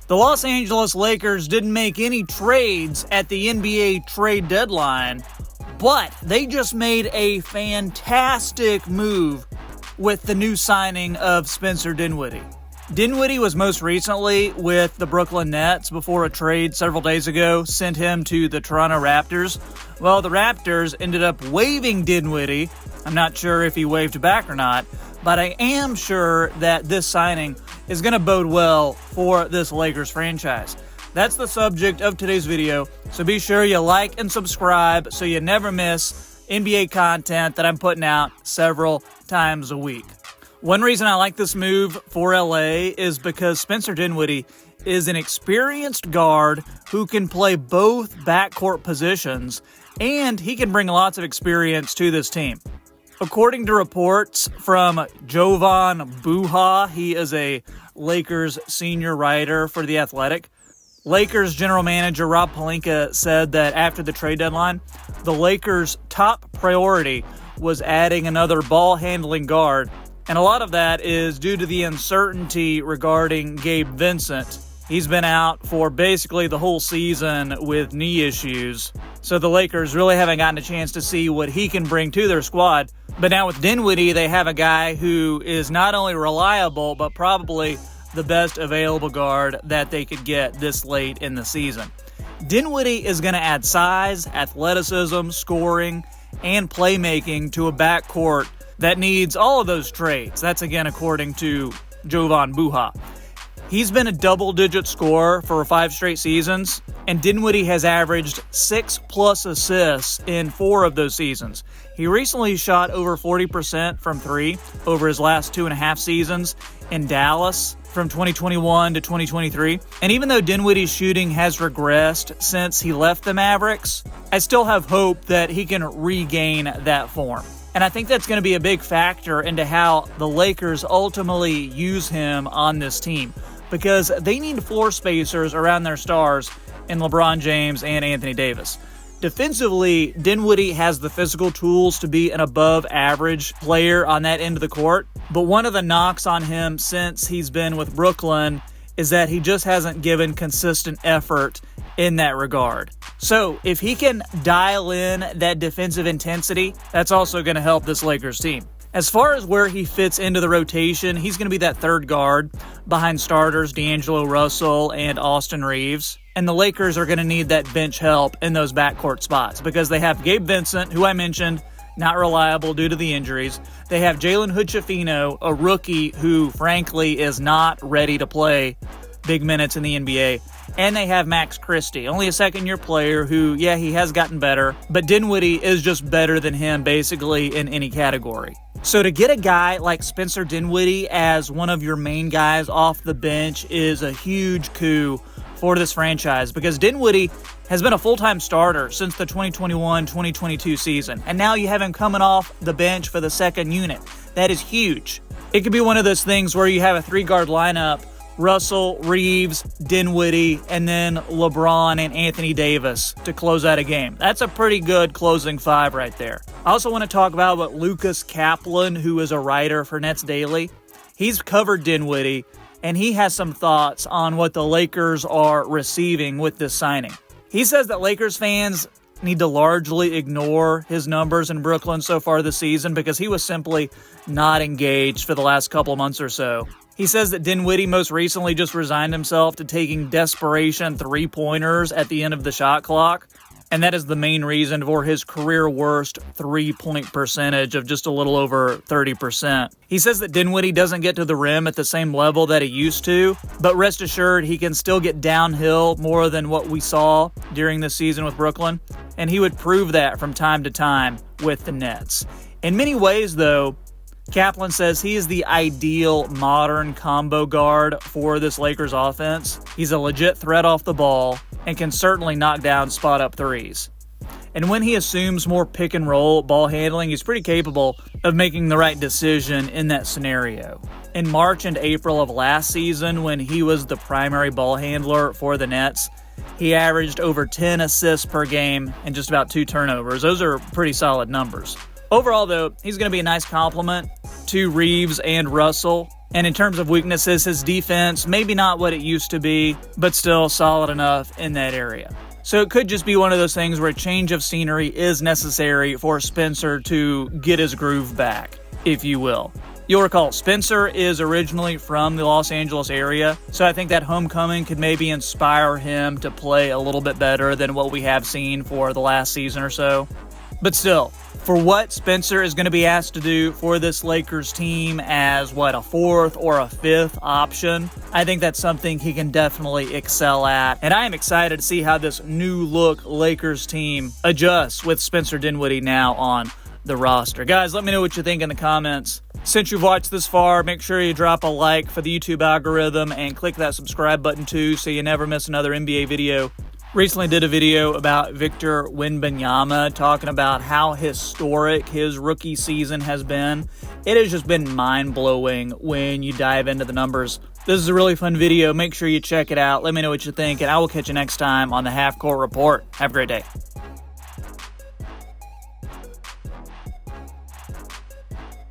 The Los Angeles Lakers didn't make any trades at the NBA trade deadline, but they just made a fantastic move with the new signing of Spencer Dinwiddie. Dinwiddie was most recently with the Brooklyn Nets before a trade several days ago sent him to the Toronto Raptors. Well, the Raptors ended up waiving Dinwiddie. I'm not sure if he waved back or not, but I am sure that this signing is going to bode well for this Lakers franchise. That's the subject of today's video, so be sure you like and subscribe so you never miss NBA content that I'm putting out several times a week. One reason I like this move for LA is because Spencer Dinwiddie is an experienced guard who can play both backcourt positions, and he can bring lots of experience to this team. According to reports from Jovan Buha, he is a Lakers senior writer for The Athletic. Lakers general manager Rob Pelinka said that after the trade deadline, the Lakers' top priority was adding another ball-handling guard, and a lot of that is due to the uncertainty regarding Gabe Vincent. He's been out for basically the whole season with knee issues, so the Lakers really haven't gotten a chance to see what he can bring to their squad. But now with Dinwiddie, they have a guy who is not only reliable, but probably the best available guard that they could get this late in the season. Dinwiddie is going to add size, athleticism, scoring, and playmaking to a backcourt that needs all of those traits. That's again according to Jovan Buha. He's been a double-digit scorer for 5 straight seasons, and Dinwiddie has averaged 6+ assists in 4 of those seasons. He recently shot over 40% from 3 over his last 2.5 seasons in Dallas from 2021 to 2023. And even though Dinwiddie's shooting has regressed since he left the Mavericks, I still have hope that he can regain that form. And I think that's going to be a big factor into how the Lakers ultimately use him on this team, because they need floor spacers around their stars in LeBron James and Anthony Davis. Defensively, Dinwiddie has the physical tools to be an above-average player on that end of the court, but one of the knocks on him since he's been with Brooklyn is that he just hasn't given consistent effort in that regard. So if he can dial in that defensive intensity, that's also going to help this Lakers team. As far as where he fits into the rotation, he's going to be that third guard behind starters D'Angelo Russell and Austin Reeves. And the Lakers are going to need that bench help in those backcourt spots because they have Gabe Vincent, who I mentioned, not reliable due to the injuries. They have Jalen Hood-Schifino, a rookie who, frankly, is not ready to play big minutes in the NBA. And they have Max Christie, only a second-year player who, yeah, he has gotten better, but Dinwiddie is just better than him basically in any category. So to get a guy like Spencer Dinwiddie as one of your main guys off the bench is a huge coup for this franchise because Dinwiddie has been a full-time starter since the 2021-2022 season, and now you have him coming off the bench for the second unit. That is huge. It could be one of those things where you have a 3-guard lineup: Russell, Reeves, Dinwiddie, and then LeBron and Anthony Davis to close out a game. That's a pretty good closing 5 right there. I also want to talk about what Lucas Kaplan, who is a writer for Nets Daily, he's covered Dinwiddie, and he has some thoughts on what the Lakers are receiving with this signing. He says that Lakers fans need to largely ignore his numbers in Brooklyn so far this season because he was simply not engaged for the last couple months or so. He says that Dinwiddie most recently just resigned himself to taking desperation 3-pointers at the end of the shot clock, and that is the main reason for his career worst 3-point percentage of just a little over 30%. He says that Dinwiddie doesn't get to the rim at the same level that he used to, but rest assured he can still get downhill more than what we saw during this season with Brooklyn, and he would prove that from time to time with the Nets. In many ways, though, Kaplan says he is the ideal modern combo guard for this Lakers offense. He's a legit threat off the ball and can certainly knock down spot-up threes. And when he assumes more pick-and-roll ball handling, he's pretty capable of making the right decision in that scenario. In March and April of last season, when he was the primary ball handler for the Nets, he averaged over 10 assists per game and just about 2 turnovers. Those are pretty solid numbers. Overall, though, he's going to be a nice complement to Reeves and Russell. And in terms of weaknesses, his defense, maybe not what it used to be, but still solid enough in that area. So it could just be one of those things where a change of scenery is necessary for Spencer to get his groove back, if you will. You'll recall, Spencer is originally from the Los Angeles area, so I think that homecoming could maybe inspire him to play a little bit better than what we have seen for the last season or so. But still, for what Spencer is going to be asked to do for this Lakers team as, a fourth or a fifth option, I think that's something he can definitely excel at. And I am excited to see how this new look Lakers team adjusts with Spencer Dinwiddie now on the roster. Guys, let me know what you think in the comments. Since you've watched this far, make sure you drop a like for the YouTube algorithm and click that subscribe button too so you never miss another NBA video. Recently did a video about Victor Wembanyama, talking about how historic his rookie season has been. It has just been mind-blowing when you dive into the numbers. This is a really fun video. Make sure you check it out. Let me know what you think, and I will catch you next time on the Half Court Report. Have a great day.